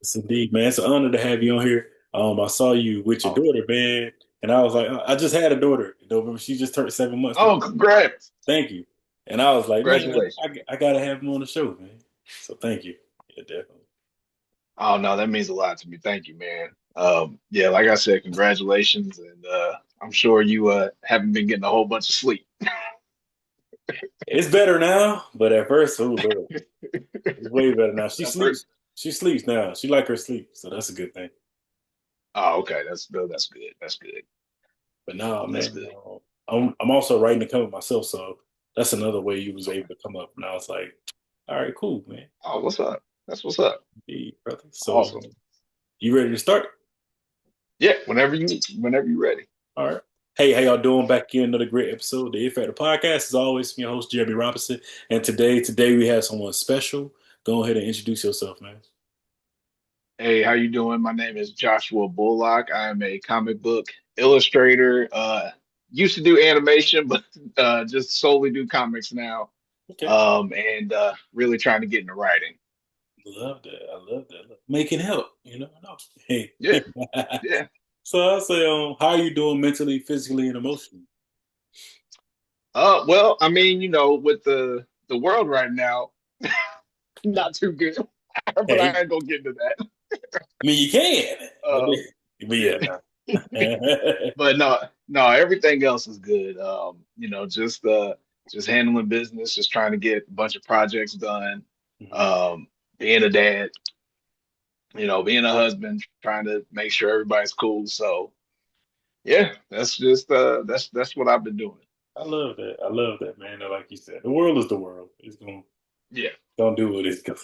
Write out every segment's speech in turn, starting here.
Yes, indeed, man. It's an honor to have you on here. I saw you with your Oh, daughter, man, and I was like, I just had a daughter in November. She just turned 7 months. oh, congrats. Thank you. And I was like, man, Congratulations. I gotta have him on the show, man. So thank you. Yeah, definitely. Oh no, that means a lot to me. Thank you, man. Yeah, like I said, congratulations, and I'm sure you haven't been getting a whole bunch of sleep. It's better now, but at first, oh Lord, it's way better now. She At first, sleeps. She sleeps now. She like her sleep, so that's a good thing. oh, okay, that's good. That's good. That's good. But no, That's man, good. I'm also writing a comic myself, so that's another way you was able to come up. And I was like, all right, cool, man. Oh, what's up? That's what's up. Hey, brother. So Awesome. you ready to start? Yeah, whenever you're ready. All right. Hey, how y'all doing? Back in another great episode. The If Factor Podcast. As always, I'm your host Jeremy Robinson, and today we have someone special. Go ahead and introduce yourself, man. Hey, how you doing? My name is Joshua Bullock. I am a comic book illustrator. Used to do animation, but just solely do comics now. Okay. And really trying to get into writing. Love that. I love that. Making help. You know. No. Hey. Yeah, yeah. So I say, how are you doing mentally, physically, and emotionally? Well, I mean, with the world right now, not too good. But I Hey, ain't gonna get into that. I mean, you can, but, Um, but yeah. but no, no, everything else is good. Just handling business, just trying to get a bunch of projects done. Mhm. Um, being a dad, being a husband, trying to make sure everybody's cool. So yeah, that's what I've been doing. I love that. I love that, man. Like you said, the world is the world. It's gonna Yeah, don't do what it's going.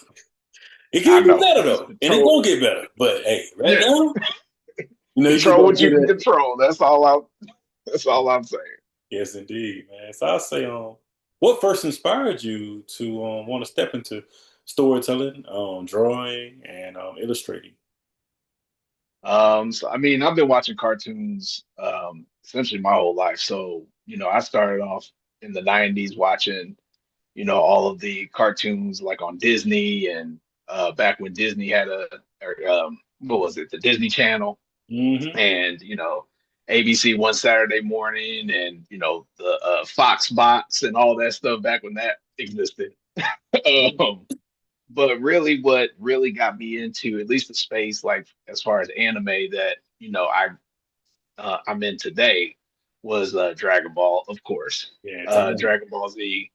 It I can get know. better Just though, and it's control. gonna get better. But hey, right Yeah, now, you just control gotta what you get can that. control. That's all I'm saying. Yes, indeed, man. So I say, what first inspired you to want to step into storytelling, drawing, and illustrating? So I mean, I've been watching cartoons essentially my whole life. So, I started off in the 90s watching, all of the cartoons like on Disney and back when Disney had what was it, the Disney Channel Hmm. and, ABC one Saturday morning and, the Fox box and all that stuff back when that existed. Um, but really, what really got me into at least the space, like as far as anime that I'm in today, was Dragon Ball, of course. Yeah, tell me. Dragon Ball Z.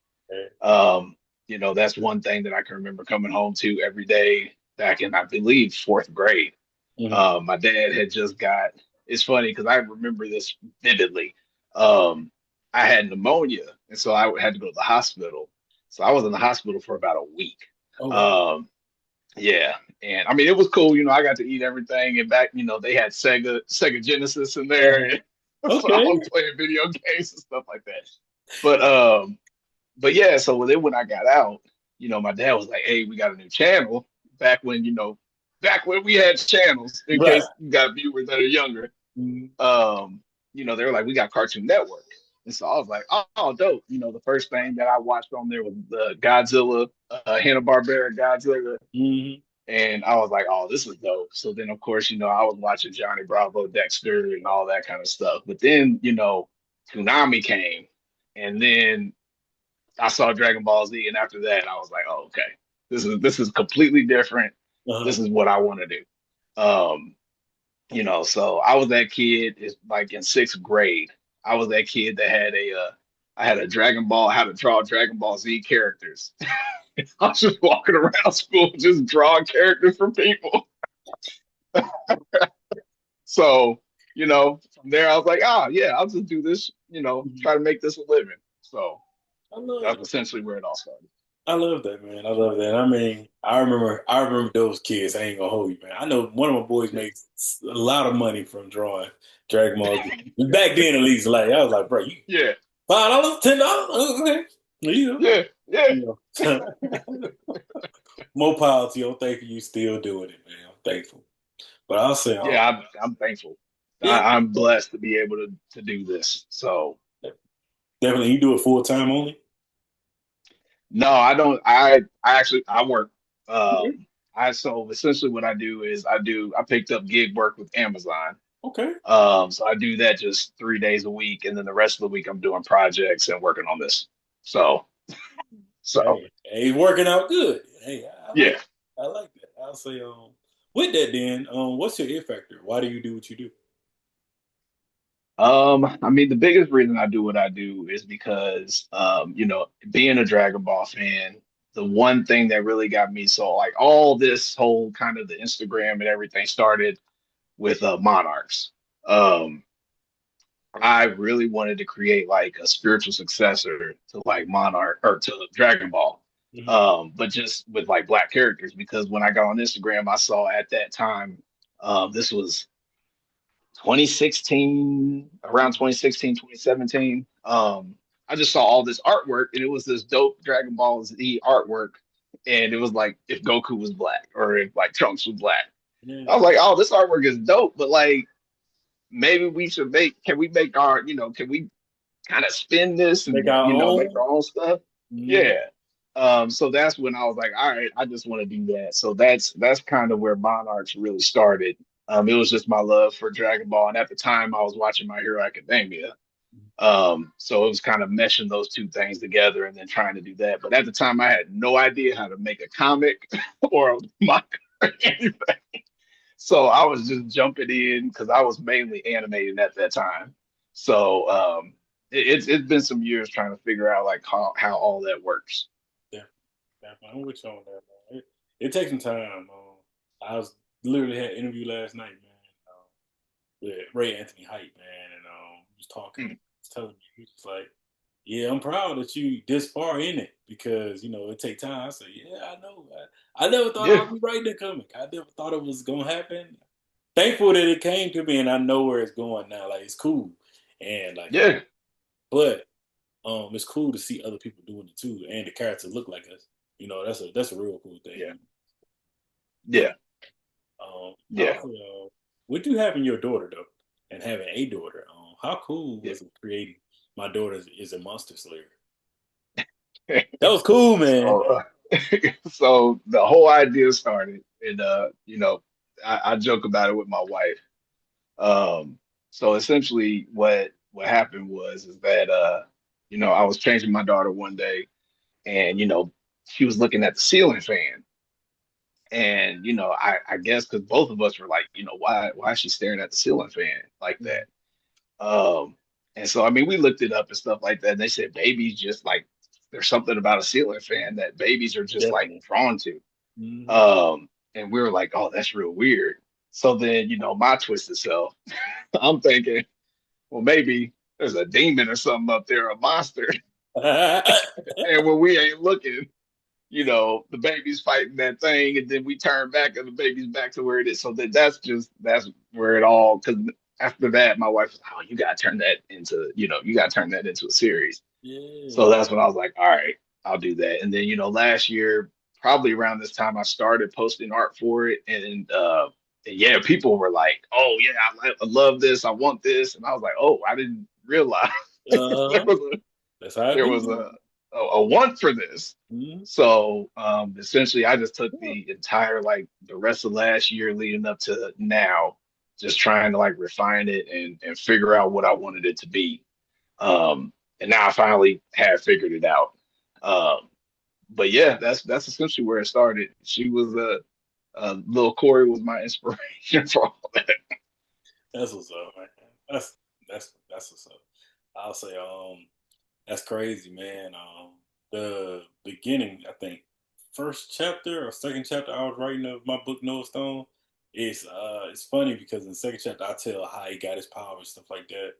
That's one thing that I can remember coming home to every day back in, I believe, fourth grade. Hmm. My dad had just got. It's funny because I remember this vividly. Um, I had pneumonia, and so I had to go to the hospital. So I was in the hospital for about a week. Oh wow. Um, yeah, and I mean it was cool. I got to eat everything, and back, they had Sega Genesis in there, and so I Okay. was playing video games and stuff like that. But yeah. So then when I got out, my dad was like, "Hey, we got a new channel." Back when we had channels. In Right. case you got viewers that are younger, Mhm. they were like, "We got Cartoon Network." And so I was like, oh, dope. The first thing that I watched on there was the Godzilla, Hanna-Barbera Godzilla. Mhm. And I was like, oh, this is dope. So then, of course, I was watching Johnny Bravo, Dexter, and all that kind of stuff. But then, Toonami came, and then I saw Dragon Ball Z, and after that, I was like, oh, okay, this is completely different. Uh-huh. This is what I want to do. Um, so I was that kid is like in sixth grade. I was that kid that had I had a Dragon Ball, how to draw Dragon Ball Z characters. I was just walking around school, just drawing characters for people. So, from there I was like, yeah, I'll just do this, Mhm. try to make this a living. So I love that's that. essentially where it all started. I love that, man. I love that. I mean, I remember those kids. I ain't gonna hold you, man. I know one of my boys Yeah, makes a lot of money from drawing Dragon Ball Z. Back then, at least, like I was like, bro, you yeah, $5, $10, okay, yeah, yeah. you know. More power to you. I'm thankful you still doing it, man. I'm thankful. But I'll say, Yeah, I'm thankful. yeah, I'm blessed to be able to do this. So definitely. You do it full time only. no, I don't. I actually I work. Okay. I so essentially what I do is I picked up gig work with Amazon. Okay. So I do that just 3 days a week, and then the rest of the week I'm doing projects and working on this. So so Hey, working out good. Hey, I like yeah. I like that. I'll say with that then, what's your it factor? Why do you do what you do? I mean, the biggest reason I do what I do is because, being a Dragon Ball fan, the one thing that really got me so like all this whole kind of the Instagram and everything started with Monarchs. Um, I really wanted to create like a spiritual successor to like Monarch or to Dragon Ball, Hmm. but just with like black characters because when I got on Instagram, I saw at that time, this was 2016, around 2016, 2017. I just saw all this artwork and it was this dope Dragon Ball Z artwork. And it was like if Goku was black or if like Trunks was black. Yeah. I was like, oh, this artwork is dope, but like maybe we should can we make can we kind of spin this Make and, our make own. our own stuff? Mm. Yeah. So that's when I was like, all right, I just want to do that. So that's kind of where Monarchs really started. It was just my love for Dragon Ball, and at the time I was watching My Hero Academia. So it was kind of meshing those two things together and then trying to do that. But at the time, I had no idea how to make a comic or a manga or anything. So I was just jumping in because I was mainly animating at that time. So it's been some years trying to figure out like how all that works. Yeah, definitely. I'm with you on that, man. It takes some time. I was literally had an interview last night, man, with Ray Anthony Hype, man, and he was talking, Mm. he was telling me, he was just like, "Yeah, I'm proud that you this far in it because it take time." I said, "Yeah, I know. I never thought Yeah, I'd be writing a comic. I never thought it was gonna happen. Thankful that it came to me, and I know where it's going now. Like it's cool, and like, yeah, but it's cool to see other people doing it too, and the characters look like us. That's a real cool yeah, thing. yeah, yeah, Also, with you having your daughter though, and having a daughter, how cool yeah. was it creating my daughter is a monster slayer? That was cool, man. So, so the whole idea started, and I joke about it with my wife. So essentially, what happened was is that I was changing my daughter one day, and she was looking at the ceiling fan, and I guess because both of us were like, why is she staring at the ceiling fan like that? Um, and so I mean, we looked it up and stuff like that, and they said babies just like there's something about a ceiling fan that babies are just like Definitely. drawn to. Hmm. And we were like, oh, that's real weird. So then, my twisted self, I'm thinking, well, maybe there's a demon or something up there, a monster. And when we ain't looking, the baby's fighting that thing, and then we turn back and the baby's back to where it is. So that's where it all because after that, my wife was, oh, you gotta turn that into a series. Yeah. So that's when I was like, all right, I'll do that. And then, last year, probably around this time, I started posting art for it. And yeah, people were like, oh, yeah, I love this. I want this. And I was like, oh, I didn't realize there Uh-huh. was That's how it there be, was man. a want for this. Mhm. So essentially, I just took the entire, like, the rest of last year leading up to now, just trying to, like, refine it and figure out what I wanted it to be. And now I finally have figured it out. Um, but yeah, that's essentially where it started. She was little Corey was my inspiration for all that. That's what's up, man. That's what's up. I'll say, that's crazy, man. The beginning, I think, first chapter or second chapter I was writing of my book, No Stone. It's funny because in the second chapter I tell how he got his power and stuff like that,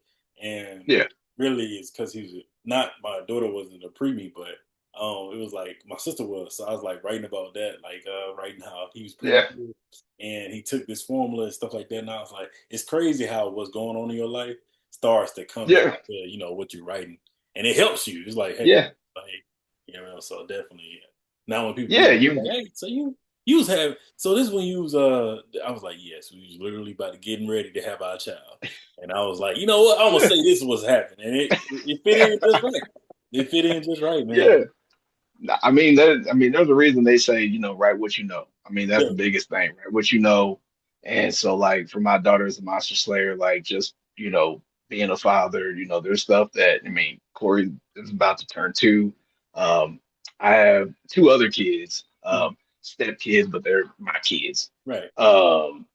and Yeah, really it's because he was not my daughter wasn't a preemie, but it was like my sister was, so I was like writing about that, like writing how he was yeah, premature and he took this formula and stuff like that, and I was like, it's crazy how what's going on in your life starts to come into yeah, what you're writing, and it helps you. It's like, hey, yeah, like so definitely. Now when people yeah. meet me, You, like, hey, so you was having so this when you was I was like, yes, we was literally about to getting ready to have our child, and I was like, you know what, I'm gonna say this was happening, and it fit in just right. It fit in just right, man. yeah. I mean, there's a reason they say, write what you know. I mean, that's Yeah, the biggest thing, right? What you know. And so, like, for my daughter as a monster slayer, like, just, being a father, there's stuff that, I mean, Corey is about to turn two. Um, I have two other kids, mhm, step kids, but they're my kids. right. Um,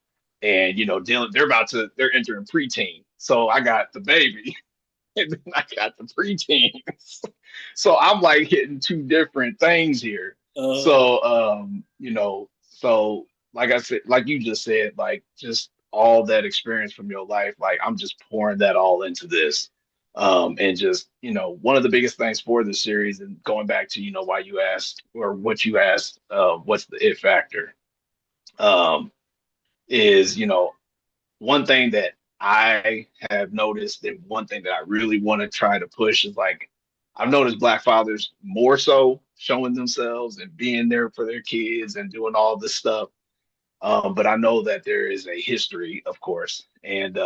and, Dylan, they're entering preteen. So I got the baby and then I got the preteens. So I'm like hitting two different things here. Uh, So so like I said, like you just said, like just all that experience from your life, like I'm just pouring that all into this. And just, one of the biggest things for this series, and going back to, why you asked or what you asked, what's the it factor? Um, is, one thing that I have noticed, and one thing that I really want to try to push is like I've noticed Black fathers more so showing themselves and being there for their kids and doing all this stuff. But I know that there is a history, of course, and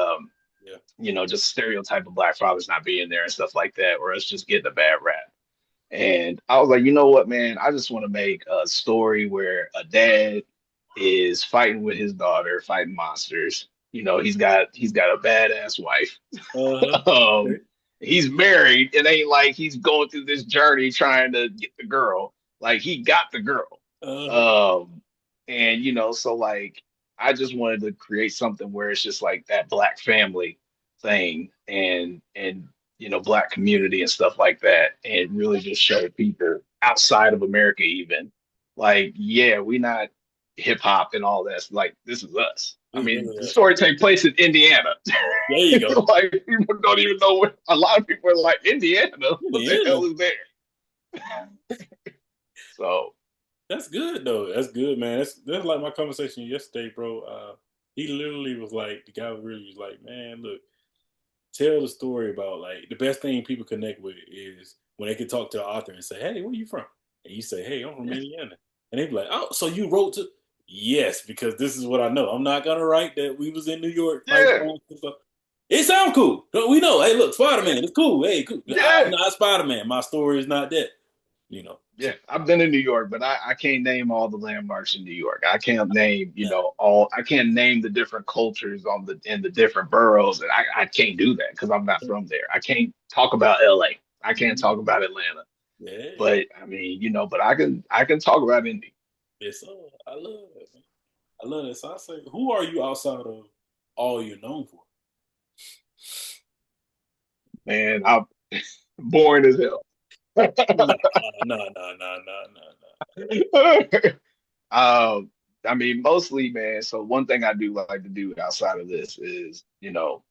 yeah. just stereotype of Black fathers not being there and stuff like that, or us just getting a bad rap. And I was like, you know what, man? I just want to make a story where a dad is fighting with his daughter, fighting monsters. He's got a badass wife. Uh-huh. Um, Okay. he's married. It ain't like he's going through this journey trying to get the girl. Like he got the girl. Uh-huh. Um, and so like I just wanted to create something where it's just like that black family thing and black community and stuff like that, and really just show people outside of America even like, yeah, we not hip hop and all that. Like this is us. I It's mean, really the that. story takes place in Indiana. There you go. Like people don't even know what a lot of people are like, Indiana, In what the the end, hell is there? So that's good though. That's good, man. That's like my conversation yesterday, bro. He literally was like, the guy really was like, man, look, tell the story about like the best thing people connect with is when they can talk to the author and say, hey, where you from? And you say, hey, I'm from yeah, Indiana. And they be like, oh, so you wrote to? Yes, because this is what I know. I'm not gonna write that we was in New York fighting yeah, monsters and stuff. It sounds cool. We know. Hey, look, Spider Man. It's cool. Hey, cool. I'm yeah. not Spider Man. My story is not that. You know. So Yeah, I've been in New York, but I can't name all the landmarks in New York. I can't name, nah. I can't name the different cultures in the different boroughs, and I can't do that because I'm not from there. I can't talk about LA. I can't talk about Atlanta. Yeah. But I mean, but I can talk about Indy. Yes, sir. I love that, man. I love that. So I say, who are you outside of all you're known for? Man, I'm boring as hell. No, no, no, no, no, no, Um, I mean, mostly, man. So one thing I do like to do outside of this is,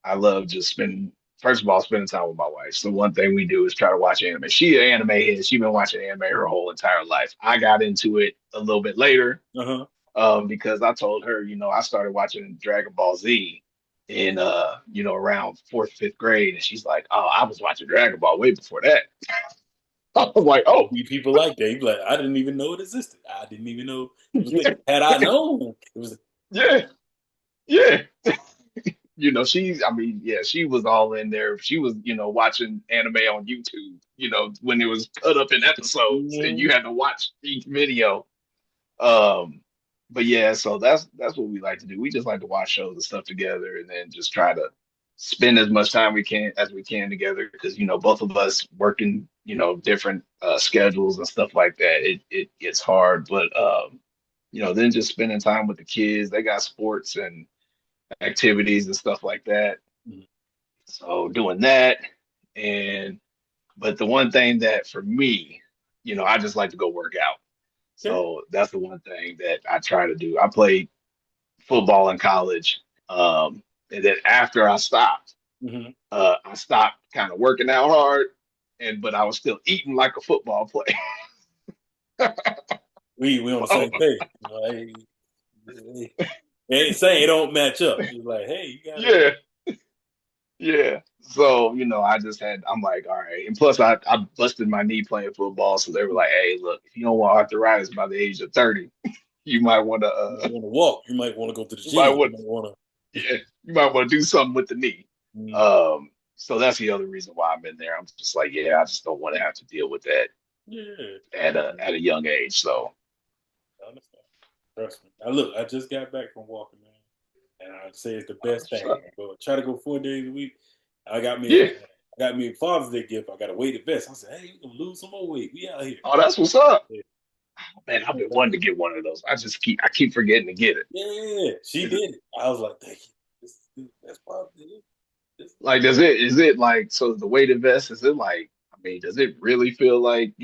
I love just spending, first of all, spending time with my wife. So one thing we do is try to watch anime. She an anime head. She's been watching anime her whole entire life. I got into it a little bit later, no. Uh-huh. because I told her, I started watching Dragon Ball Z in around fourth, fifth grade, and she's like, "Oh, I was watching Dragon Ball way before that." I was like, It "Oh, be people like that. You be like, I didn't even know it existed. I didn't even know it was there. yeah, Had I known, it was. yeah, yeah." She's, I mean, yeah, she was all in there. She was, watching anime on YouTube, when it was cut up in episodes and you Mhm. had to watch each video. Um, but yeah, so that's what we like to do. We just like to watch shows and stuff together and then just try to spend as much time we can together because, both of us working, different schedules and stuff like that. It gets hard, but then just spending time with the kids. They got sports and activities and stuff like that. Mhm. So doing that, and but the one thing that for me, I just like to go work out. Okay. So that's the one thing that I try to do. I played football in college, and then after Hmm. I stopped kind of working out hard, but I was still eating like a football player. We on the same page. Like, they ain't saying it don't match up. It's like, hey, you gotta. Yeah, yeah. So, I'm like, all right. And plus, I busted my knee playing football. So they were like, hey, look, if you don't want arthritis by the age of 30, you might want to, You might want to walk. You might want to go to the you might gym. You want, might want to. yeah, you might want to do something with the knee. So that's the other reason why I'm in there. I'm just like, yeah, I just don't want to have to deal with that Yeah. at a young age. So, I understand. Trust me. I just got back from walking, man, and I'd say it's the best What's thing. up? But try to go 4 days a week. I got me a Yeah. I got me a Father's Day gift. I got a weighted vest. I said, hey, we gonna lose some more weight. We out here. Oh, that's what's up. Yeah. Man, I've been wanting to get one of those. I keep forgetting to get it. Yeah, she Is it did it. I was like, thank you. That's probably this, like does it is it like so the weighted vest, is it like I mean, does it really feel like,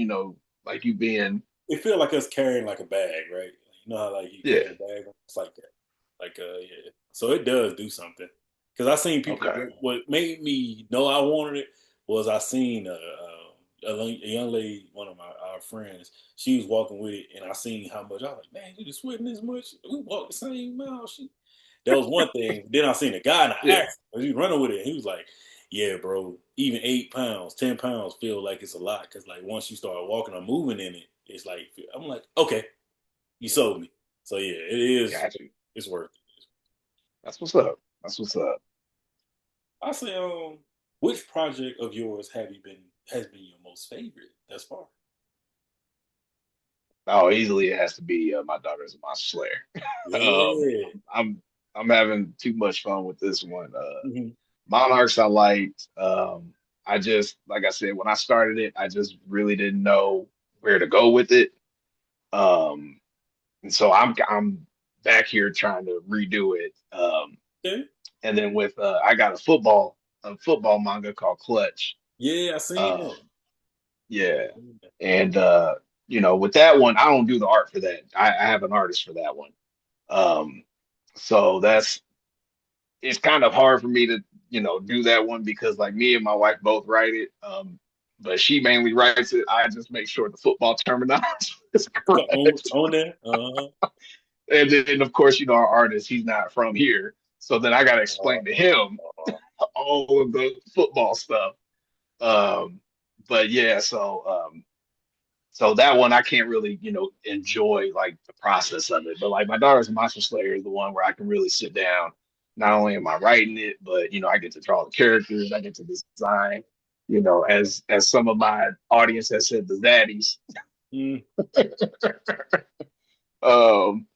like you being it feel like us carrying like a bag, right? You know how like you yeah, carry a bag? It's like that. Like yeah. So it does do something. Cause I seen people. okay. What made me know I wanted it was I seen a young lady, one of our friends. She was walking with it, and I seen how much. I was like, man, you just sweating this much? We walk the same mile. That was one thing. Then I seen a guy, and I Yeah. asked him, was he running with it? And he was like, yeah, bro. Even 8 pounds, 10 pounds feel like it's a lot because like once you start walking or moving in it, it's like I'm like, okay, you sold me. So yeah, it is. Got you. It's worth it. That's what's up. That's what's up. I say, which project of yours has been your most favorite thus far? Oh, easily it has to be my daughter's a monster slayer. um Yeah. I'm I'm having too much fun with this one. Hmm. Monarchs I liked. I just like I said, when I started it, I just really didn't know where to go with it. Um and so I'm back here trying to redo it. Okay. And then with I got a football manga called Clutch. Yeah, I seen Um, that. yeah, and with that one, I don't do the art for that. I have an artist for that one. Um, so it's kind of hard for me to do that one because like me and my wife both write it. But she mainly writes it. I just make sure the football terminology is So correct. on there. Uh-huh. And then of course, our artist, he's not from here. So then I got to explain to him Uh, all of the football stuff. Um, but yeah, so that one I can't really, enjoy like the process of it. But like my daughter's Monster Slayer is the one where I can really sit down. Not only am I writing it, but I get to draw the characters, I get to design, as some of my audience has said, the zaddies. mm, Um,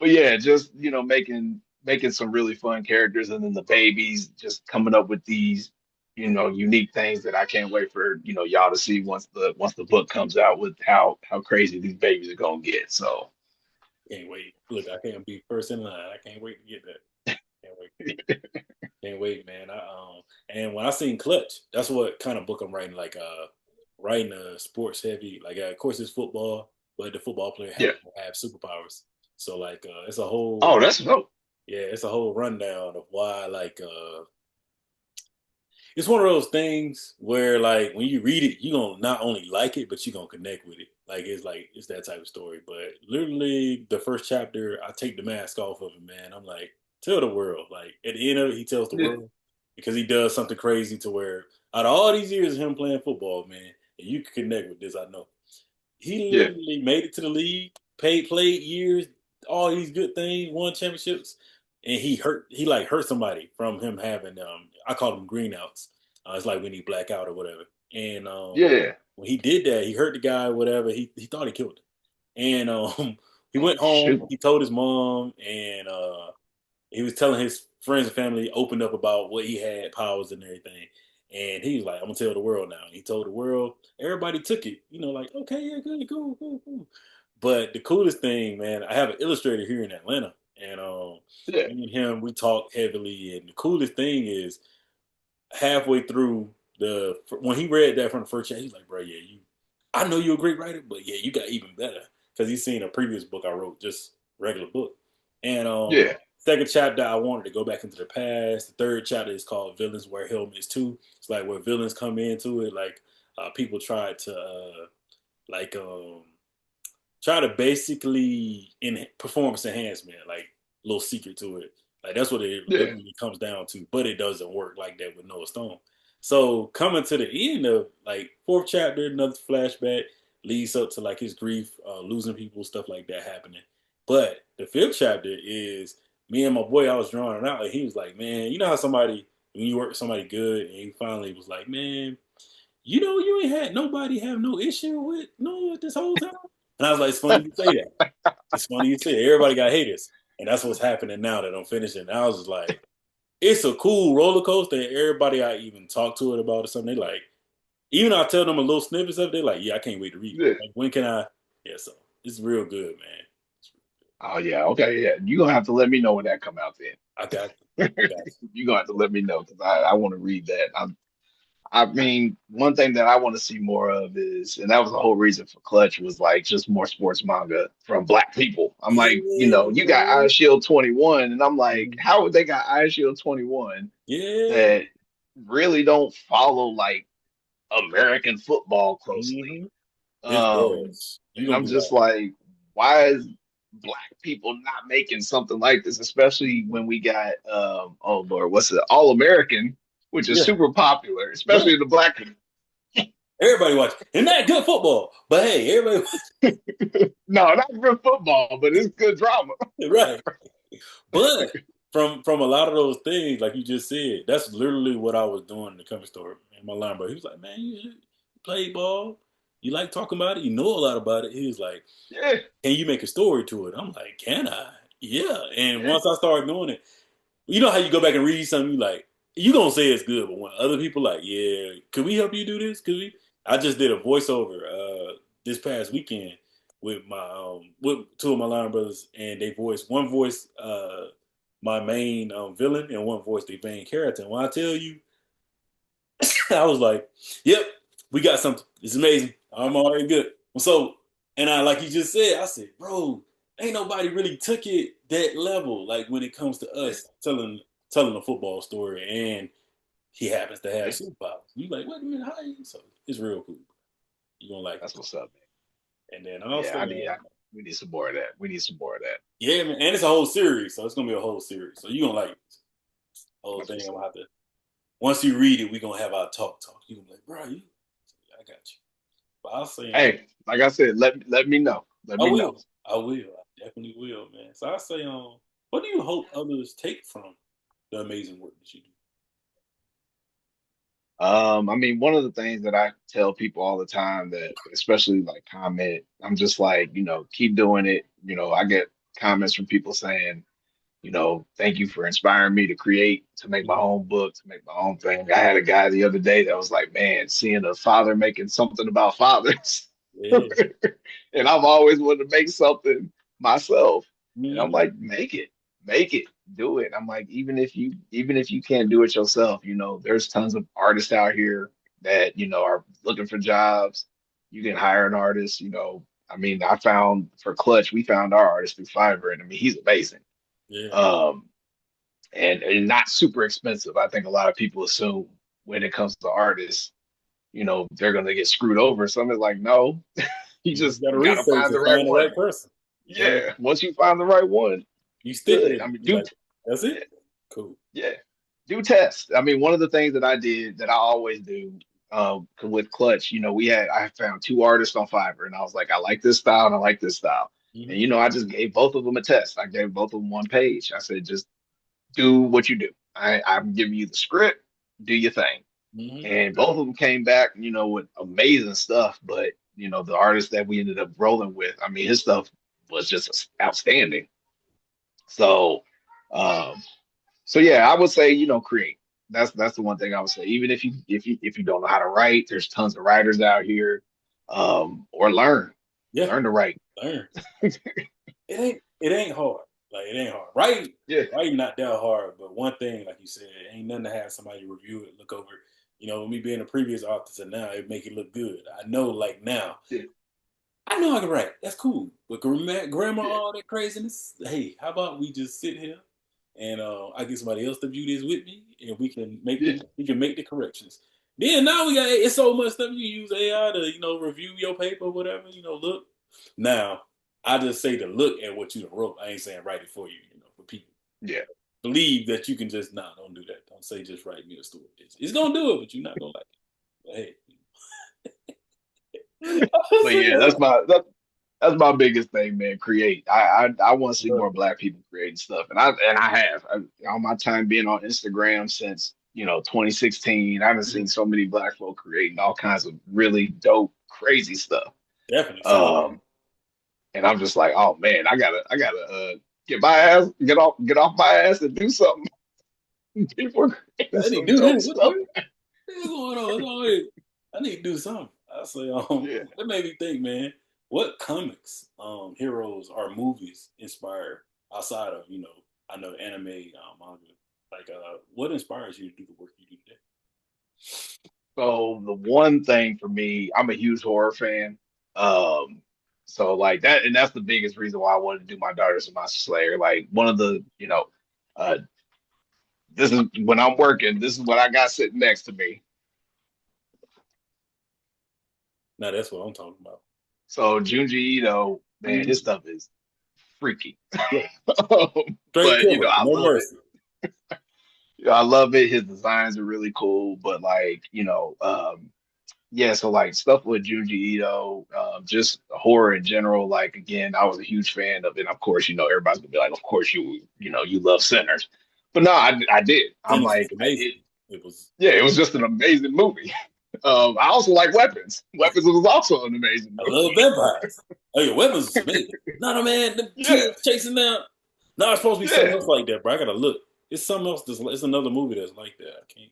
but yeah, just making some really fun characters, and then the babies just coming up with these unique things that I can't wait for y'all to see once the book comes out with how crazy these babies are gonna get. So can't wait. Look, I can't be first in line. I can't wait to get that. Can't wait. Can't wait, man. And when I seen Clutch, that's what kind of book I'm writing. Like writing a sports heavy. Like of course it's football, but the football player yeah. have superpowers. So like it's a whole Oh, that's dope. yeah, it's a whole rundown of why like it's one of those things where like when you read it, you gonna not only like it, but you gonna connect with it. Like it's that type of story. But literally the first chapter, I take the mask off of it, man. I'm like, tell the world. Like at the end of it, he tells the Yeah, world because he does something crazy to where out of all these years of him playing football, man, and you can connect with this, I know. He yeah, literally made it to the league, played years, all these good things, won championships, and he like hurt somebody from him having I call them greenouts. It's like when he black out or whatever. And yeah. when he did that, he hurt the guy, whatever. He thought he killed him, and he Oh went home. shoot. He told his mom, and he was telling his friends and family, opened up about what he had, powers and everything. And he was like, I'm gonna tell the world now. And he told the world, everybody took it, like, okay, yeah, good, cool, cool, cool. But the coolest thing, man, I have an illustrator here in Atlanta, and Yeah, me and him, we talk heavily. And the coolest thing is halfway through when he read that from the first chapter, he's like, bro, yeah, I know you're a great writer, but yeah, you got even better because he's seen a previous book I wrote, just regular book. And yeah, second chapter, I wanted to go back into the past. The third chapter is called Villains Wear Helmets Too. It's like where villains come into it, like people try to like try to basically in performance enhancement, like a little secret to it. Like that's what it yeah, literally comes down to, but it doesn't work like that with Noah Stone. So coming to the end of like fourth chapter, another flashback leads up to like his grief, losing people, stuff like that happening. But the fifth chapter is me and my boy. I was drawing it out, and he was like, "Man, you know how somebody when you work with somebody good, and he finally was like, man, you ain't had nobody have no issue with no this whole time." And I was like, it's funny you say that. It's funny you say it. Everybody got haters. And that's what's happening now that I'm finishing. And I was just like, it's a cool roller coaster. And everybody I even talk to it about or something, they like, even I tell them a little snippets of it, they're like, yeah, I can't wait to read it. Yeah. Like, when can I? Yeah, so it's real good, man. Oh yeah, okay, yeah. You're gonna have to let me know when that come out I got you. then. I got You're gonna have to let me know because I want to read that. I mean, one thing that I want to see more of is, and that was the whole reason for Clutch was like just more sports manga from Black people. I'm like, you. Yeah, you got Eye man. Shield 21, and I'm like, Mhm. how would they got Eye Shield 21 Yeah. that really don't follow like American football closely? Hmm. It Um, does. You're and gonna I'm be just like, like, why is Black people not making something like this, especially when we got oh Lord, what's it, All American, which is yeah, super popular, right. especially the Black Everybody watch. And that good football. But hey, everybody no, not for football, but it's good drama. right. But from a lot of those things, like you just said, that's literally what I was doing in the comic store. And my line bro, he was like, man, you play ball. You like talking about it. You know a lot about it. He was like, Yeah, can you make a story to it? I'm like, can I? Yeah. And yeah, once I started doing it, you know how you go back and read something, you like, you gonna say it's good, but when other people like, yeah, could we help you do this? Could we? I just did a voiceover this past weekend with my with two of my line brothers, and they voiced one voice my main villain and one voice the main character. And when I tell you, I was like, yep, we got something. It's amazing. I'm already good. So, and I, like you just said, I said, bro, ain't nobody really took it that level. Like when it comes to yeah, us telling a football story, and he happens to have yeah. superpowers. You like, wait a minute, how you? So it's real cool. You gonna like it. That's what's up, man. And then Yeah, also, we need some more of that. We need some more of that. yeah, man, and it's a whole series, so it's gonna be a whole series. So you gonna like the whole That's thing. what's I'm up. gonna have to. Once you read it, we gonna have our talk. You gonna be like, bro, you. I got you. But I'll say, Hey, like I said, let me know. Let I me know. will. I will. I definitely will, man. So I say, what do you hope others take from the amazing work that you do? I mean, one of the things that I tell people all the time that, especially like comment, I'm just like, keep doing it. I get comments from people saying, thank you for inspiring me to create, to make my Mhm. own book, to make my own thing. I had a guy the other day that was like, man, seeing a father making something about fathers. Yeah. And I've always wanted to make something myself. And I'm Hmm. like, make it, do it. I'm like, even if you can't do it yourself, there's tons of artists out here that, are looking for jobs. You can hire an artist. I mean, I found for Clutch, we found our artist through Fiverr, and I mean, he's amazing. Yeah. Um, and not super expensive. I think a lot of people assume when it comes to artists, they're gonna get screwed over. So I'm just like, no, You just gotta you gotta research find the and right find the right one. person. You gotta Yeah, once you find the right one, you you stick good. with I it. mean, You like that's yeah, it. Cool. yeah, do test. I mean, one of the things that I did that I always do with Clutch, I found two artists on Fiverr, and I was like, I like this style and I like this style, and Hmm. I just gave both of them a test. I gave both of them one page. I said, just do what you do. I'm giving you the script, do your thing. Hmm. And both of them came back, with amazing stuff. But, the artist that we ended up rolling with, I mean, his stuff was just outstanding. So, um, so yeah, I would say, create. That's the one thing I would say. Even if you don't know how to write, there's tons of writers out here. Or Yeah. learn to write. Learn. It ain't hard. Like it ain't hard. Yeah, Writing not that hard. But one thing, like you said, it ain't nothing to have somebody review it, look over it. With me being a previous author to now, it make it look good. I know, like now, yeah, I know I can write. That's cool. But grammar, yeah, all that craziness. Hey, how about we just sit here and I get somebody else to view this with me, and yeah, we can make the corrections. Then now we got it's so much stuff you use AI to review your paper, whatever. Look. Now I just say to look at what you wrote. I ain't saying write it for you. For people yeah. believe that you can just don't do that. Don't say just write me a story. It's gonna do it, but you're not gonna like it. But hey. But yeah, that's my biggest thing, man. Create. I want to see Love more Black people creating stuff, and I have all my time being on Instagram since 2016. I haven't seen it. so many Black folk creating all kinds of really dope, crazy stuff. Definitely. Same Um, here. and I'm just like, oh man, I gotta get off my ass and do something before creating I need some to do dope this. What stuff. is going on? I need to do something. I say, Yeah. that made me think, man. What comics, heroes, or movies inspire outside of I know anime, manga. Like, what inspires you to do the work you do today? So the one thing for me, I'm a huge horror fan. Um, so like that, and that's the biggest reason why I wanted to do my Daughters of Monster Slayer. Like one of the, uh, this is when I'm working. This is what I got sitting next to me. Now that's what I'm talking about. So Junji Ito, man, his stuff is freaky. Yeah, straight But killer, I no love it. mercy. I love it. His designs are really cool. But like, yeah, so like stuff with Junji Ito, just horror in general. Like again, I was a huge fan of it. Of course, everybody's gonna be like, of course you love Sinners, but no, I did. I'm Tennis was like, amazing. It was. yeah, it was just an amazing movie. I also like Weapons. Weapons was also an amazing I movie. love vampires. Oh, your weapons was amazing. No, no, man, the Yeah, kids chasing down. No, it's supposed to be something yeah. else like that, bro. I gotta look. It's something else. It's another movie that's like that. I can't.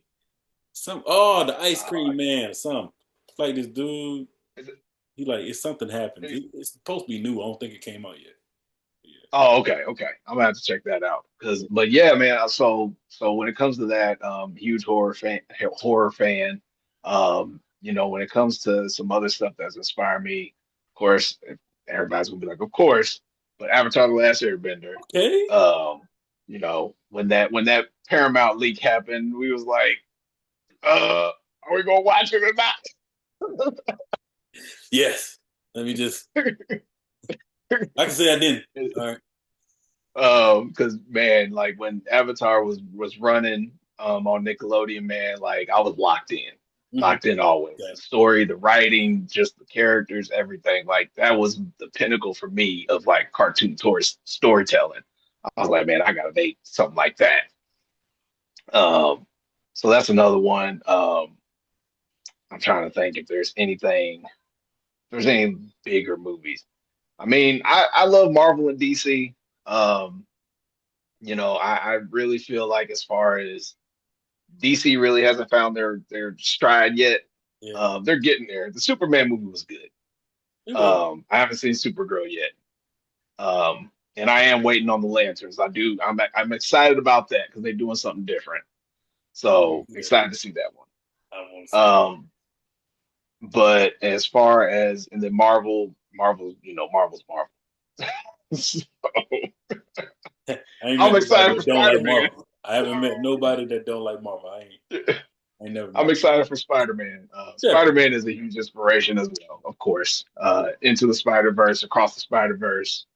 The ice Uh, cream man. Some like this dude. is it- He like it's something happens. is- It's supposed to be new. I don't think it came out yet. Yeah. oh, okay, okay. I'm gonna have to check that out. But yeah, man. So when it comes to that, huge horror fan. When it comes to some other stuff that's inspired me, of course, everybody's gonna be like, of course. But Avatar: The Last Airbender. Okay. When that Paramount leak happened, we was like, are we gonna watch it or Yes. Let me just. I can say I didn't. All right. Because man, like when Avatar was running on Nickelodeon, man, like I was Mm-hmm. locked in always. Okay. The story, the writing, just the characters, everything. Like that was the pinnacle for me of like cartoon tourist storytelling. I was like, man, I gotta make something like that. Um, so that's another one. I'm trying to think if there's any bigger movies. I mean, I love Marvel and DC. Um, I really feel like as far as DC really hasn't found their stride yet. Yeah. They're getting there. The Superman movie was good. It was. I haven't seen Supergirl yet. And I am waiting on the Lanterns. I'm excited about that because they're doing something different. So Yeah. excited to see that one. I want to see that. Um, but as far as and then Marvel's Marvel. So, I ain't I'm met nobody excited for that don't like Spider-Man. Marvel. I haven't met nobody that don't like Marvel. I ain't never I'm met. excited for Spider-Man. Definitely. Spider-Man is a huge inspiration as well, of course. Into the Spider-Verse, across the Spider-Verse.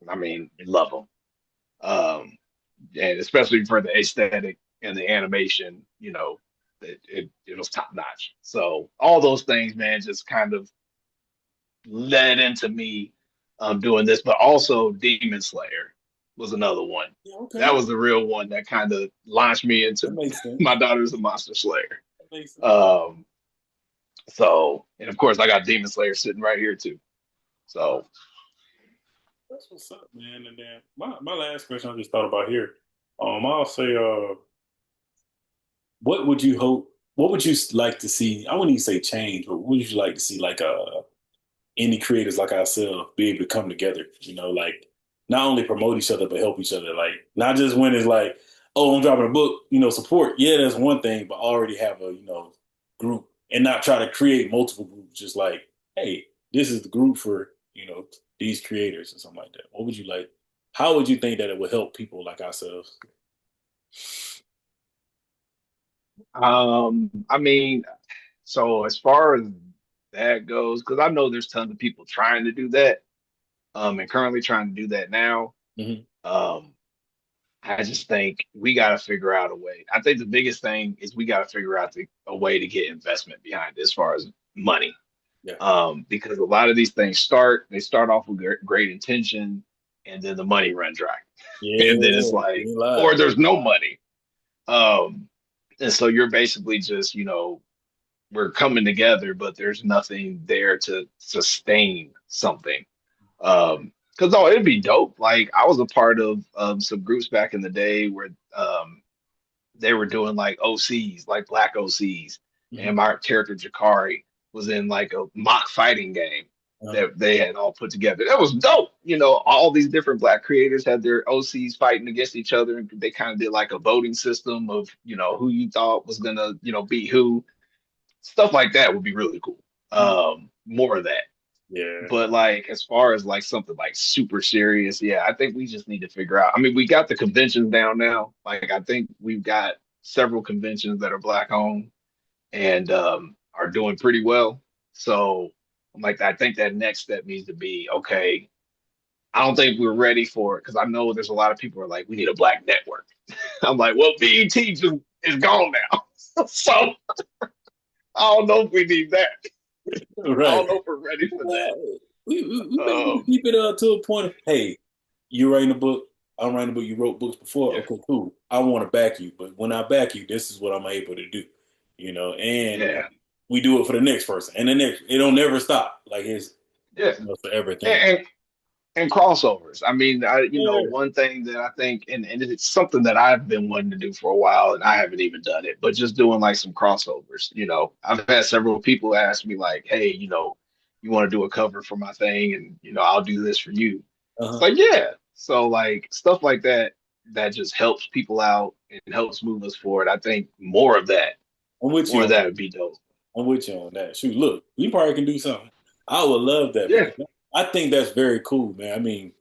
I mean, love them. And especially for the aesthetic and the animation, it was top notch. So all those things, man, just kind of led into me doing this, but also Demon Slayer was another one. Yeah, okay. That was the real one that kind of launched me That into makes sense. my daughter's a monster slayer. That makes sense. Um, and of course, I got Demon Slayer sitting right here too. So, That's what's up, man. And then my last question I just thought about here. I'll say, what would you hope? What would you like to see? I wouldn't even say change, but what would you like to see, like any creators like ourselves be able to come together? Like not only promote each other but help each other. Like not just when it's like, oh, I'm dropping a book. Support. Yeah, that's one thing, but already have a group and not try to create multiple groups. Just like, hey, this is the group for these creators or something like that. What would you like? How would you think that it would help people like ourselves? I mean, so as far as that goes, because I know there's tons of people trying to do that, and currently trying to do that now. Hmm. Um, I just think we got to figure out a way. I think the biggest thing is we got to figure out a way to get investment behind it as far as money. Yeah. Because a lot of these things they start off with great intention, and then the money run dry, Yeah. and then it's You like, ain't lied. or there's no money. Um, and so you're basically just, we're coming together, but there's nothing there to sustain something. Because no, it'd be dope. Like I was a part of some groups back in the day where they were doing like OCs, like black OCs, Mhm. and my character Jakari was in like a mock fighting game Uh, that they had all put together. That was dope. You know, all these different black creators had their OCs fighting against each other, and they kind of did like a voting system of who you thought was gonna beat who. Stuff like that would be really cool. More of that. yeah. But like as far as like something like super serious, yeah, I think we just need to figure out. I mean, we got the conventions down now. Like I think we've got several conventions that are black owned and are doing pretty well. So I'm like, I think that next step needs to be okay. I don't think we're ready for it because I know there's a lot of people who are like, we need a black network. I'm like, well, BET just is gone now. So I don't know if we need that. I Right. don't know if we're ready for that. Well, we may need to Um, keep it to a point of, hey, you writing a book, I'm writing a book, you wrote books before, yeah, okay, cool. I want to back you, but when I back you, this is what I'm able to do, and yeah, we do it for the next person, and the next, it don't never stop. Like it's, yeah. forever thing. And, and crossovers. I mean, Yeah. one thing that I think, and it's something that I've been wanting to do for a while, and I haven't even done it, but just doing like some crossovers. I've had several people ask me like, "Hey, you want to do a cover for my thing, and I'll do this for you." It's Uh-huh. like, yeah. So like stuff like that that just helps people out and helps move us forward. I think I'm with more you of on that would be dope. I'm with you on that. Shoot, look, we probably can do something. I would love that Yeah, because I think that's very cool, man. I mean,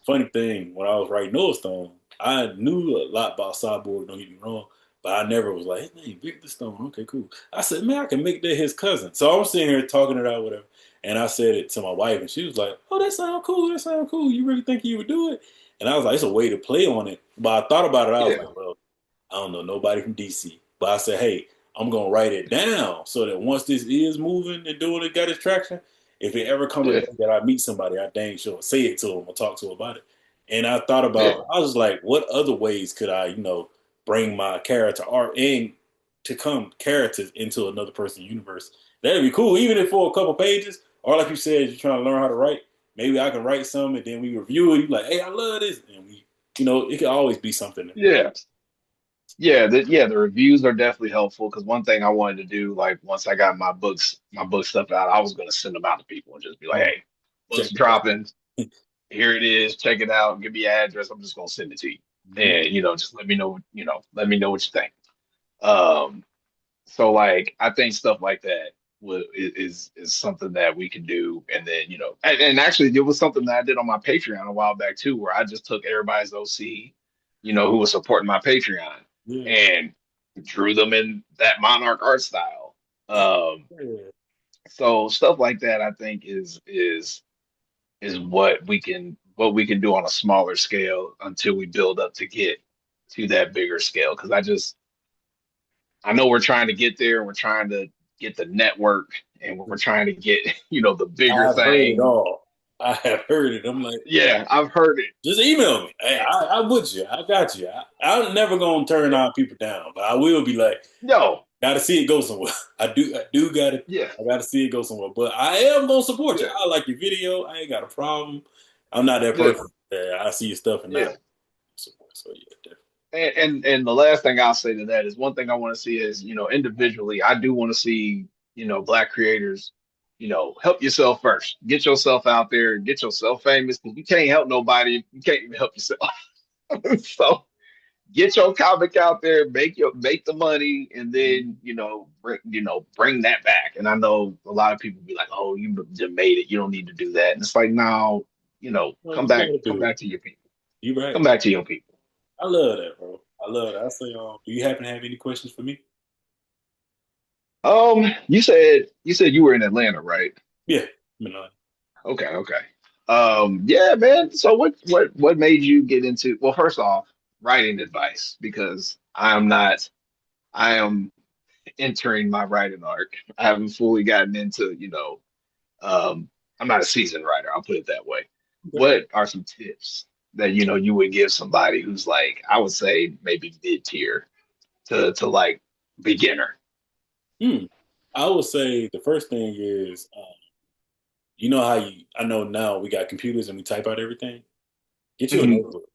funny thing, when I was writing Stone, I knew a lot about Cyborg, don't get me wrong, but I never was like, hey, man, Victor Stone, okay, cool. I said, man, I can make that his cousin. So I'm sitting here talking it out, whatever. And I said it to my wife, and she was like, oh, that sounds cool. That sounds cool. You really think you would do it? And I was like, it's a way to play on it. But I thought about it. I was yeah, like, well, I don't know nobody from DC. But I said, hey, I'm gonna write it down so that once this is moving and doing it, got its traction, if it ever come a yeah, day that I meet somebody, I dang sure say it to them or talk to them about it. And I thought yeah, about, I was like, what other ways could I, bring my character art and to come characters into another person's universe? That'd be cool, even if for a couple pages, or like you said, you're trying to learn how to write. Maybe I can write some and then we review it. You like, hey, I love this, and it could always be something. yeah. The reviews are definitely helpful because one thing I wanted to do, like once I got my book stuff out, I was gonna send them out to people and just be like, Um, "Hey, check book's it out. dropping. Here it is. Check it out. Give me your address. I'm just gonna send it to you, Mhm. and just let me know. Let me know what you think." Um, so like I think stuff like that is something that we can do, and then and actually it was something that I did on my Patreon a while back too, where I just took everybody's OC, who was supporting my Patreon, Yeah. and drew them in that Monarch art style. Um, Yeah. so stuff like that, I think is what we can do on a smaller scale until we build up to get to that bigger scale. Because I know we're trying to get there. We're trying to get the network, and we're trying to get the bigger I've heard it thing. all. I have heard it. I'm like, Yeah, I've heard it. just email me. Hey, And, I'm with you. I got you. I'm never gonna turn yeah, our people down, but I will be like, no, gotta see it go somewhere. I do gotta, yeah, I gotta see it go somewhere. But I am gonna support you. yeah, I like your video. I ain't got a problem. I'm not that yeah, person. Yeah, I see your stuff and not yeah. support. So yeah, definitely. And the last thing I'll say to that is one thing I want to see is individually I do want to see black creators help yourself first, get yourself out there, get yourself famous because you can't help nobody, you can't even help yourself. So get your comic out there, make the money, and then bring that back. And I know a lot of people be like, oh, you just made it, you don't need to do that. And it's like, no, Well, you gotta come do it. back to your people, You right. come back to your people. I love that, bro. I love that. I say, do you happen to have any questions for me? You said you were in Atlanta, right? Yeah. Okay, okay. Yeah, man. So what made you get into, well, first off, writing advice because I am entering my writing arc. I haven't fully gotten into, I'm not a seasoned writer, I'll put it that way. Okay. What are some tips that you would give somebody who's like, I would say maybe mid tier to like beginner? Hmm. I would say the first thing is You know how you? I know now we got computers and we type out everything. Get you a Mhm. notebook.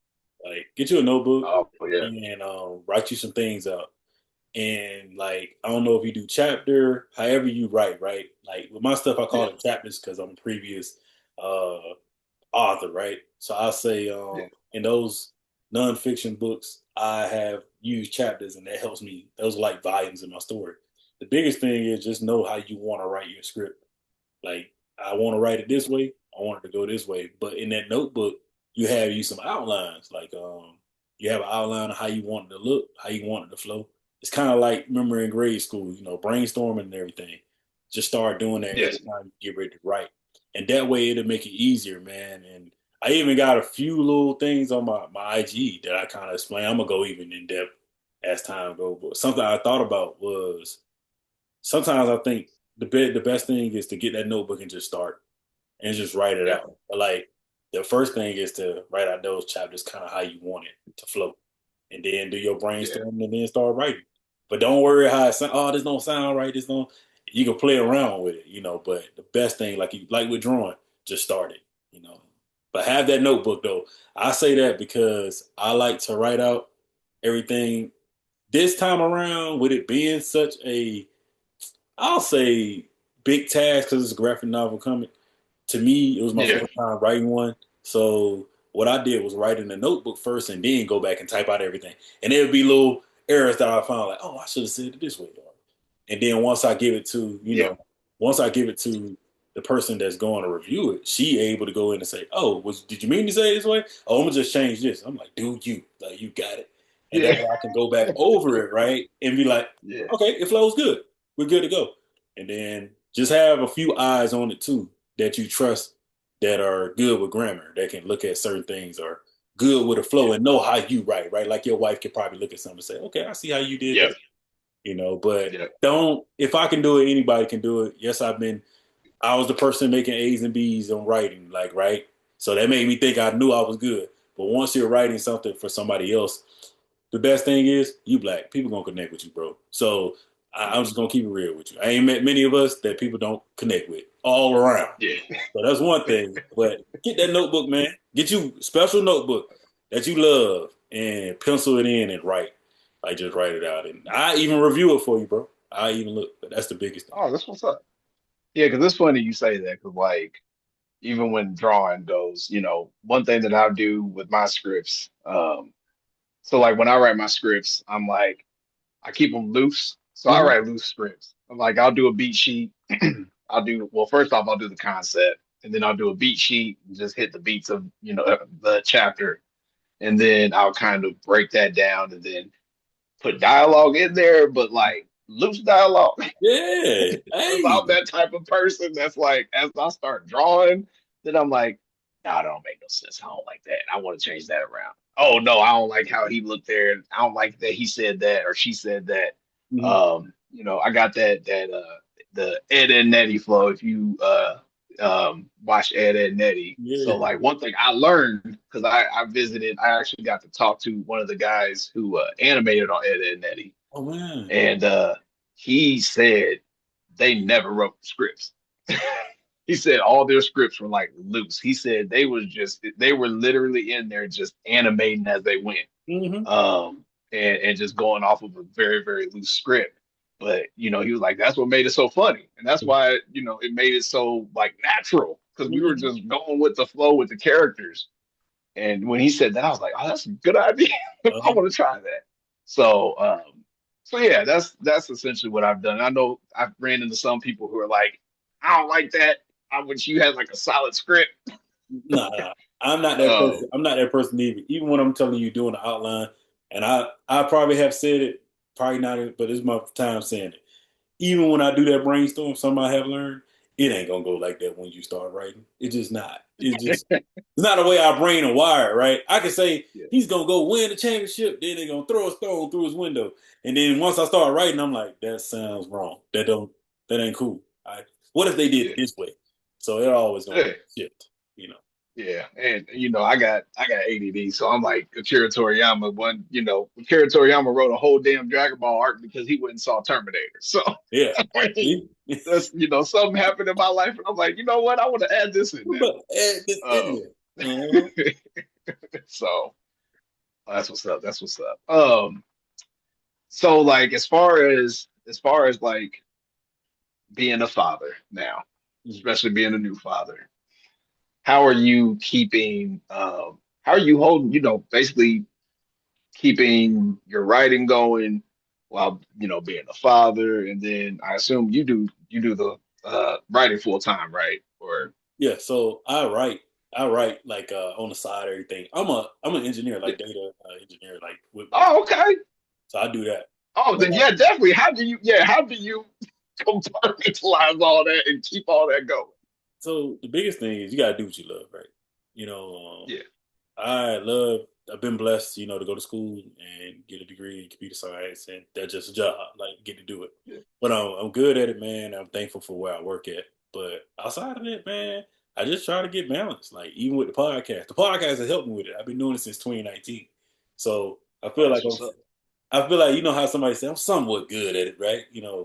Like get you a notebook Oh yeah, and write you some things out. And like I don't know if you do chapter, however you write, right? Like with my stuff, I call yeah, it chapters because I'm a previous uh, author, right? So I'll say yeah, in those nonfiction books, I have used chapters, and that helps me. Those are like volumes in my story. The biggest thing is just know how you want to write your script. Like I want to write it this way. I want it to go this way. But in that notebook, you have you some outlines. Like you have an outline of how you want it to look, how you want it to flow. It's kind of like remember in grade school, brainstorming and everything. Just start doing that every yes, time you get ready to write, and that way it'll make it easier, man. And I even got a few little things on my IG that I kind of explain. I'm gonna go even in depth as time goes. But something I thought about was sometimes I think the best thing is to get that notebook and just start and just write it yeah, out. But like the first thing is to write out those chapters kind of how you want it to flow, and then do your yeah, brainstorming and then start writing. But don't worry how it sounds. Oh, this don't sound right. This don't. You can play around with it. But the best thing, like with drawing, just start it. But have that notebook though. I say that because I like to write out everything. This time around, with it being such a I'll say big task because it's a graphic novel coming. To me, it was my yeah, first time writing one. So what I did was write in a notebook first and then go back and type out everything. And there would be little errors that I found like, oh, I should have said it this way. And then once I give it to, yeah, once I give it to the person that's going to review it, she able to go in and say, "Oh, did you mean to say it this way? Oh, I'm gonna just change this." I'm like, "Dude, you got it," and that yeah, way I can go back over it, right, and be like, yeah, "Okay, it flows good. We're good to go." And then just have a few eyes on it too that you trust that are good with grammar that can look at certain things or good with a flow yeah, and know how you write, right? Like your wife could probably look at something and say, "Okay, I see how you did yeah, that." But yeah, don't if I can do it, anybody can do it. Yes, I was the person making A's and B's on writing, like right. So that made me think I knew I was good. But once you're writing something for somebody else, the best thing is you black. People gonna connect with you, bro. So I'm just gonna keep it real with you. I ain't met many of us that people don't connect with all around. yeah. So that's one thing. But get that notebook, man. Get you a special notebook that you love and pencil it in and write. Like just write it out. And I even review it for you, bro. I even look. But that's the biggest thing. Oh, that's what's up. Yeah, because it's funny you say that because like even when drawing goes, one thing that I'll do with my scripts, so like when I write my scripts, I'm like I keep them loose. So I Mm-hmm. write loose scripts. I'm like I'll do a beat sheet. Well, first off, I'll do the concept, and then I'll do a beat sheet and just hit the beats of the chapter, and then I'll kind of break that down and then put dialogue in there, but like loose dialogue. Yeah. Because I'm Hey. that type of person that's like, as I start drawing, then I'm like, no, that don't make no sense. I don't like that. I want to change that around. Oh no, I don't like how he looked there. I don't like that he said that or she said that. Mhm. I got that the Ed and Nettie flow. If you watch Ed and Nettie, so Yeah. like one thing I learned because I visited, I actually got to talk to one of the guys who animated on Ed and Nettie, Oh man. and he said they never wrote scripts. He said all their scripts were like loose. He said they were literally in there just animating as they went. Mm-hmm. And just going off of a very, very loose script. But he was like, that's what made it so funny. And that's why, it made it so like natural because we were Mm-hmm. just going with the flow with the characters. And when he said that, I was like, oh, that's a good idea. I Uh-huh. want to try that. So, so yeah, that's essentially what I've done. I know I've ran into some people who are like, I don't like that. I wish you had like a solid script. Nah, I'm not that person. Um, I'm not that person either. Even when I'm telling you doing the outline, and I probably have said it, probably not, but it's my time saying it. Even when I do that brainstorm, something I have learned, it ain't gonna go like that when you start writing. It's just not. It's not the way our brain are wired, right? I can say yeah, he's gonna go win the championship, then they're gonna throw a stone through his window, and then once I start writing, I'm like, that sounds wrong. That ain't cool. What if they did yeah, it this way? So it always gonna yeah. shift. Yeah, and I got ADD, so I'm like Akira Toriyama. Akira Toriyama wrote a whole damn Dragon Ball arc because he went and saw Terminator. So Yeah. I mean, See? that's something happened in my life, and I'm like, you know what? I want to add this in But add this in now. there. Uh-huh. So that's what's up. That's what's up. So like as far as like being a father now, Mhm. especially being a new father, how are you keeping? How are you holding? Basically keeping your writing going while being a father, and then I assume you do the writing full time, right? Or Yeah, so I write like on the side everything. I'm an engineer, yeah. like data engineer, like with Oh, okay. so I do that. Oh, But then yeah, definitely. How do you compartmentalize all that and keep all that going? so the biggest thing is you gotta do what you love, right? You know, Yeah, I've been blessed, to go to school and get a degree in computer science, and that's just a job, like get to do it. yeah, But I'm good at it, man. I'm thankful for where I work at. But outside of it, man, I just try to get balanced. Like even with the podcast has helped me with it. I've been doing it since 2019, so oh, that's what's up. I feel like how somebody say I'm somewhat good at it, right? Yeah,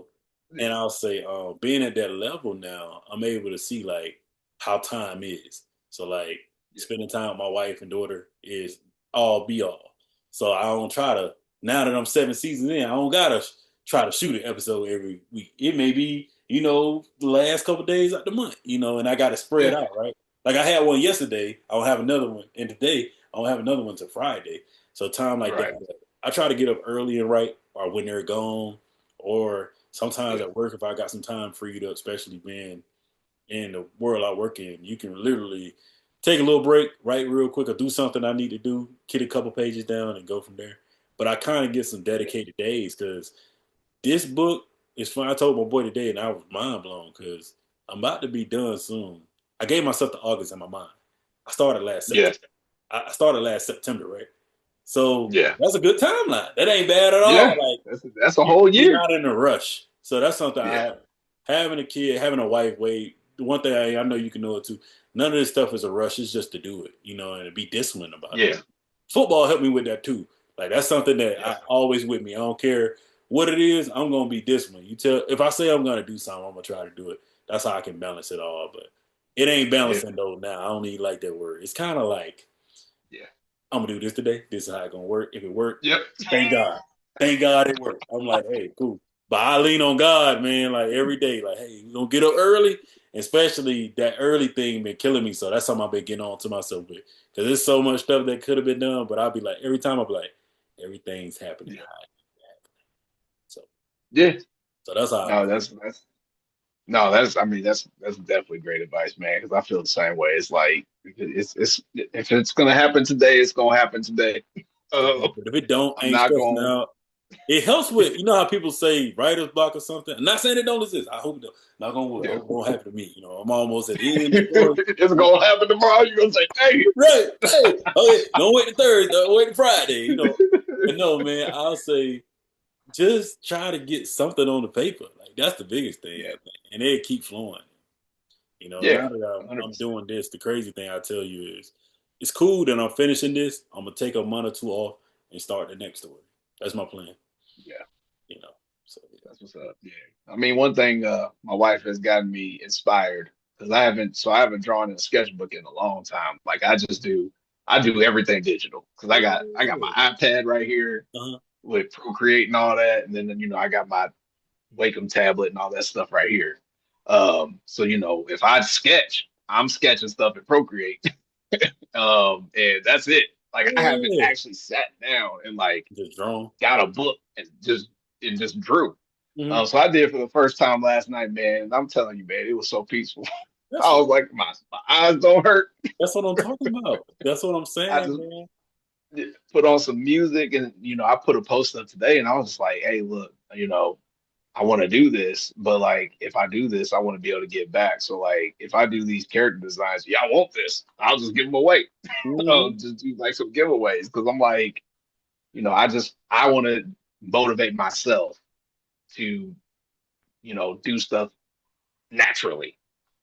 And I'll say, being at that level now, I'm able to see like how time is. So like yeah, spending time with my wife and daughter is all be all. So I don't try to now that I'm 7 seasons in, I don't gotta try to shoot an episode every week. It may be, the last couple of days of the month, and I got to spread yeah. out, right? Like I had one yesterday, I don't have another one, and today I don't have another one till Friday. So time like that, Right. I try to get up early and write, or when they're gone, or sometimes Yeah, at work if I got some time freed up, especially being in the world I work in, you can literally take a little break, write real quick, or do something I need to do, get a couple pages down, and go from there. But I kind of get some yeah, dedicated days because this book is fun. I told my boy today, and I was mind blown because I'm about to be done soon. I gave myself the August in my mind. I started last yeah, September. I started last September, right? So yeah, that's a good timeline. That ain't bad at all. yeah. Like That's a whole you're year. not in a rush. So that's something Yeah, I having a kid, having a wife. Wait, the one thing I know you can know it too. None of this stuff is a rush. It's just to do it, and to be disciplined about it. yeah, Football helped me with that too. Like that's something that yeah, I always with me. I don't care what it is. I'm gonna be disciplined. You tell if I say I'm gonna do something, I'm gonna try to do it. That's how I can balance it all. But it ain't yeah, balancing though. Now I don't even like that word. It's kind of like yeah. I'm gonna do this today. This is how it's gonna work. If it worked, Yep. thank God. Thank God it worked. I'm like, hey, cool. But I lean on God, man, like every day. Like, hey, you gonna get up early? Especially that early thing been killing me. So that's something I've been getting on to myself with. Cause there's so much stuff that could have been done, but I'll be like, every time I'll be like, everything's happening. Yeah. So Yeah. so that's how I No, balance. that's no, that's I mean that's definitely great advice, man. Because I feel the same way. It's like it's if it's gonna happen today, it's gonna happen today. Uh, But if it don't, I I'm ain't not stressing going. out. It helps with, how people say writer's block or something. I'm not saying it don't exist. I hope it don't. Not gonna wood. I Yeah. hope it won't happen to me. I'm almost at the end of the story. It's gonna happen tomorrow. You're gonna say, "Hey." Right. Hey, okay. Don't wait to Thursday. Don't wait to Friday. But no, man, I'll say just try to get something on the paper. Like that's the biggest thing, I Yeah. think. And it keep flowing. Yeah. Now that I'm 100%. doing this, the crazy thing I tell you is it's cool that I'm finishing this. I'm gonna take a month or two off and start the next story. That's my plan. Yeah. You know. So yeah. That's what's up. Yeah. I mean, one thing my wife has gotten me inspired because I haven't drawn in a sketchbook in a long time. Like I do everything digital because I got my Yeah. iPad right here Uh-huh. with Procreate and all that, and then I got my Wacom tablet and all that stuff right here. So if I sketch, I'm sketching stuff in Procreate, and that's it. Like I haven't Yeah. actually sat down and like Just drawn. got a book and just drew. Hmm. So I did for the first time last night, man. And I'm telling you, man, it was so peaceful. That's I what was like, my eyes don't hurt. that's what I'm talking about. That's what I'm I saying, just man. put on some music, and I put a post up today, and I was just like, hey, look, I want to do this, but like if I do this, I want to be able to get back. So like if I do these character designs, yeah, I want this. I'll just give them away. Hmm. Just do like some giveaways because I'm like, I want to motivate myself to do stuff naturally,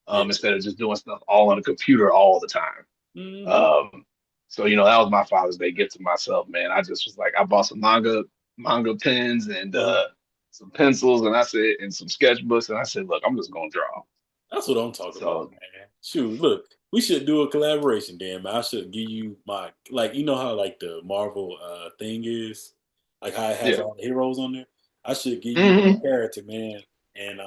Yeah. instead of just doing stuff all on a computer all the time. Hmm. Um, so that was my Father's Day gift to myself, man. I just was like, I bought some manga pens and Uh-huh. some pencils, and I said, and some sketchbooks, and I said, look, I'm just gonna draw. That's what I'm talking about, So man. Shoot, look, we should do a collaboration, then, man. I should give you my like, you know how like the Marvel thing is, like how it has yeah. all the heroes on there. I should give you my Hmm. character, man, and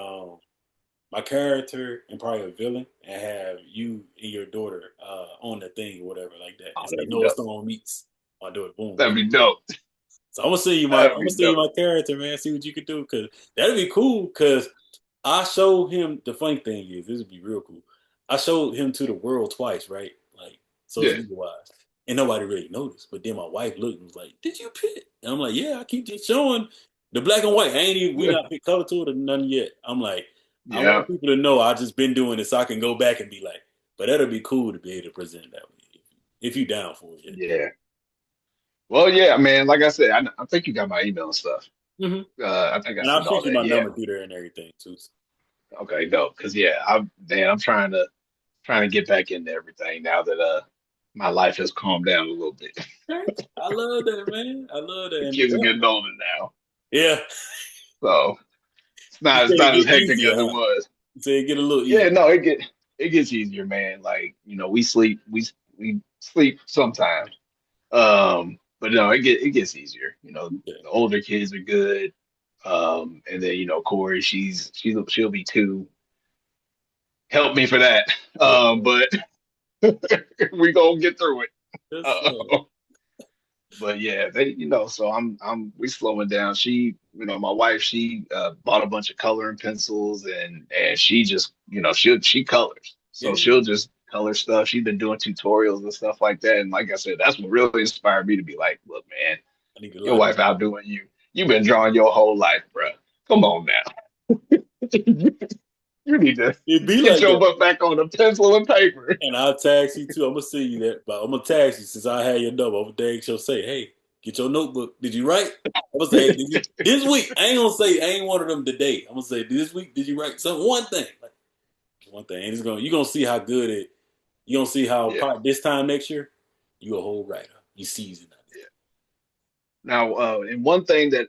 my character and probably a villain, and have you and your daughter on the thing or whatever like that, Oh, and say that'd be Noah dope. Stone meets my daughter. Boom, That'd there. be dope. So I'm gonna see you That'd I'm be gonna see you dope. my character, man. See what you can do, cause that'd be cool. Cause I showed him the funny thing is this would be real cool. I showed him to the world twice, right? Like social Yeah. media wise, and nobody really noticed. But then my wife looked and was like, "Did you pick?" And I'm like, "Yeah, I keep just showing the black and white. I ain't even we Yeah. not pick color to it or none yet." I'm like, I Yeah. want people to know I just been doing this so I can go back and be like, but that'll be cool to be able to present that way if you down for it. Yeah. Well, yeah, man. Like I said, I think you got my email and stuff. Hmm. I think I And I'll sent all shoot you that. my Yeah. number through there and everything too. Okay, dope. Cause yeah, I'm trying to get back into everything now that my life has calmed down a little bit. Okay. I love that, man. I love that. The And kids are yeah, getting older now, yeah. so You it's say it not as get hectic easier, as it huh? was. You say it get a little Yeah, easier. no, it gets easier, man. Like we sleep sometimes, but no, it gets easier. Okay. The older kids are good, and then Corey, she'll be two. Help me for that, Yeah. but we gonna get through it. That's Uh, But yeah, so we slowing down. My wife, she bought a bunch of coloring pencils and she just, she colors. So yeah. she'll just color stuff. She's been doing tutorials and stuff like that. And like I said, that's what really inspired me to be like, look, man, I need to your lock wife in. outdoing you. You've been drawing your whole life, bro. Come on now. You need to It be get like your that. butt back on the pencil and paper. And I'll tax you too. I'm gonna see you that, but I'm gonna tax you since I had your number. I'm gonna tag you say, hey, get your notebook. Did you write? I'm gonna say, hey, did you this week? I ain't gonna say I ain't one of them today. I'm gonna say this week, did you write some one thing? Like one thing. And it's gonna you gonna see how good it you gonna see how Yeah. probably this time next year, you a whole writer. You seasoned at Yeah. Now, and one thing that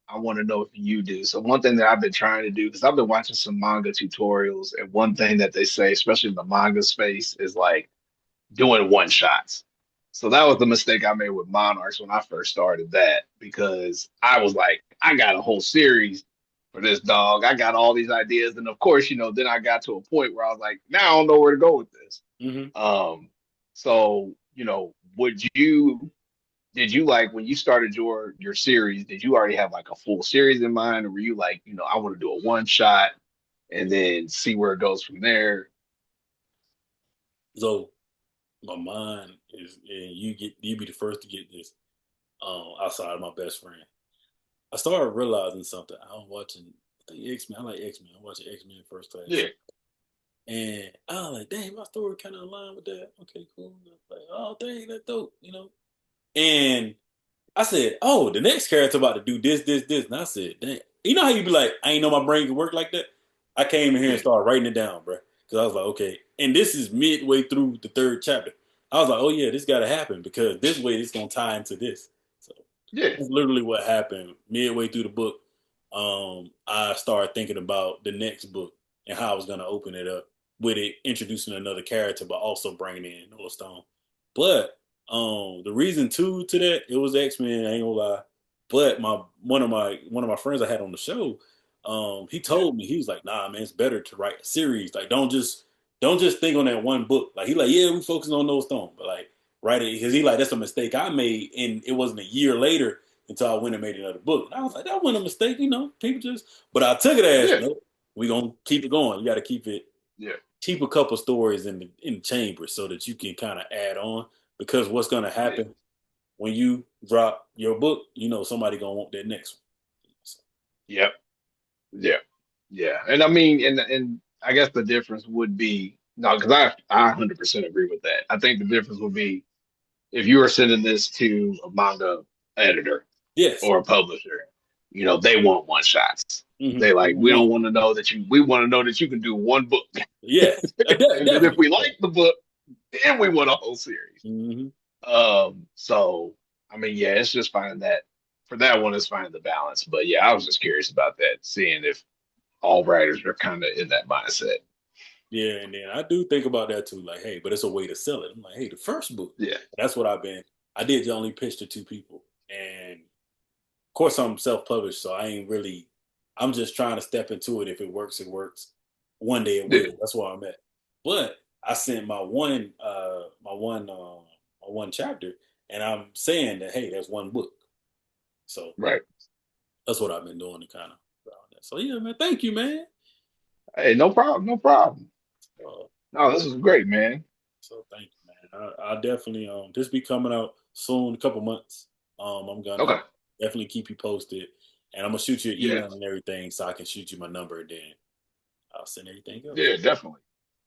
I want to know if you do. So one thing that I've been trying to do because I've been watching some manga tutorials, and one thing that they say, especially in the manga space, is like doing one shots. So that was the mistake I made with Monarchs when I first started that because I was like, I got a whole series for this dog. I got all these ideas, and of course, then I got to a point where I was like, now I don't know where to go with this. it. Hmm. So would you? Did you like when you started your series, did you already have like a full series in mind, or were you like, I want to do a one shot and then see where it goes from there? So my mind is, and you be the first to get this. Outside of my best friend, I started realizing something. I was watching, I think X Men. I like X Men. I'm watching X Men First Class, Yeah, and I was like, dang, my story kind of aligned with that. Okay, cool. Like, oh, dang, that's dope. And I said, oh, the next character about to do this, this, this, and I said, dang, you know how you be like, I ain't know my brain could work like that. I came in here and yeah, started writing it down, bro, because I was like, okay, and this is midway through the third chapter. I was like, oh yeah, this got to happen because this way it's gonna tie into this. So yeah, that's literally what happened midway through the book. I started thinking about the next book and how I was gonna open it up with it introducing another character, but also bringing in Noah Stone. But the reason too to that it was X Men. I ain't gonna lie. But one of my friends I had on the show, he yeah, told me he was like, "Nah, man, it's better to write a series. Like, don't just think on that one book. Like, he like, yeah, we focus on Noah Stone, but like, write it because he like that's a mistake I made, and it wasn't a year later until I went and made another book. And I was like, that wasn't a mistake, people just. But I took it as yeah, no, we gonna keep it going. You got to yeah, keep a couple stories in the chamber so that you can kind of add on because what's gonna yeah, happen when you drop your book, somebody gonna want that next one. So, yeah, yeah, yeah. And I mean, and I guess the difference would be no, because I 100% agree with that. I think the difference would be if you were sending this to a manga editor yes. or a publisher, they want one shots. Mm-hmm. They like, we don't want to know that we want to know that you can do one book. Yes. And then if Definitely. we like the book, and we won a whole series. Hmm. So I mean, yeah, it's just finding that for that one, it's finding the balance. But yeah, I was just curious about that, seeing if all writers are kind of in that mindset. Yeah, and then I do think about that too. Like, hey, but it's a way to sell it. I'm like, hey, the first book. Yeah, That's what I've been. I did only pitch to two people, and of course I'm self-published, so I ain't really. I'm just trying to step into it. If it works, it works. One day it yeah, will. That's where I'm at. But I sent my one chapter, and I'm saying that hey, that's one book. So right. that's what I've been doing to kind of. So yeah, man. Thank you, man. Hey, no problem, no problem. Uh, No, this is great, man. So thank you, man. I'll definitely this be coming out soon, a couple months. I'm gonna Okay, definitely keep you posted, and I'm gonna shoot you an yeah, email and everything, so I can shoot you my number, and then I'll send everything else. yeah, definitely.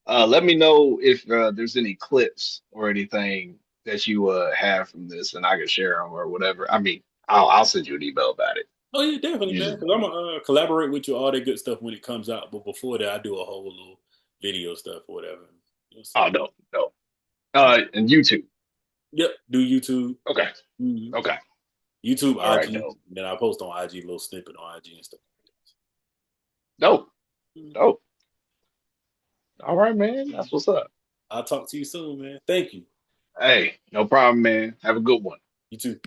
Let me know if there's any clips or anything that you have from this, and I can share them or whatever. I mean, I'll send you an email about it. Oh yeah, definitely, You man. just Because I'm gonna collaborate with you all that good stuff when it comes out. But before that, I do a whole little video stuff or whatever. You'll see. oh no, no. And YouTube. Yep, do YouTube, Okay, hmm okay. YouTube, All right, IG. dope, Then I post on IG, a little snippet on IG and stuff. dope, Mhm. dope. All right, man. That's what's up. I'll talk to you soon, man. Thank you. Hey, no problem, man. Have a good one. You too.